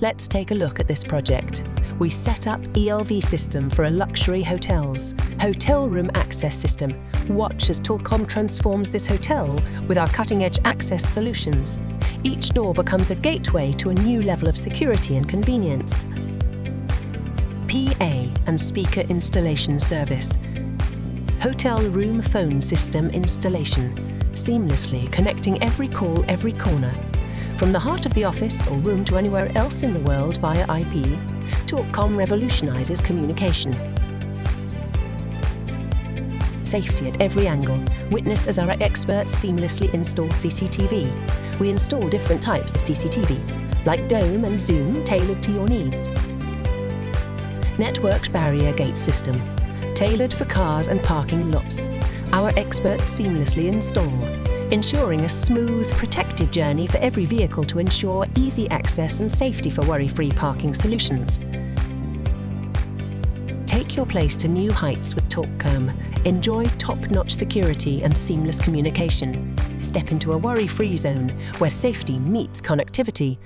Let's take a look at this project. We set up ELV System for a luxury hotels. Hotel room access system. Watch as Tor.com transforms this hotel with our cutting-edge access solutions. Each door becomes a gateway to a new level of security and convenience. PA and speaker installation service. Hotel room phone system installation. Seamlessly connecting every call, every corner. From the heart of the office or room to anywhere else in the world via IP, Tor.com revolutionizes communication. Safety at every angle. Witness as our experts seamlessly install CCTV. We install different types of CCTV, like dome and zoom, tailored to your needs. Networked barrier gate system, tailored for cars and parking lots. Our experts seamlessly install, ensuring a smooth, protected journey for every vehicle to ensure easy access and safety for worry-free parking solutions. Take your place to new heights with Tor.com. Enjoy top-notch security and seamless communication. Step into a worry-free zone where safety meets connectivity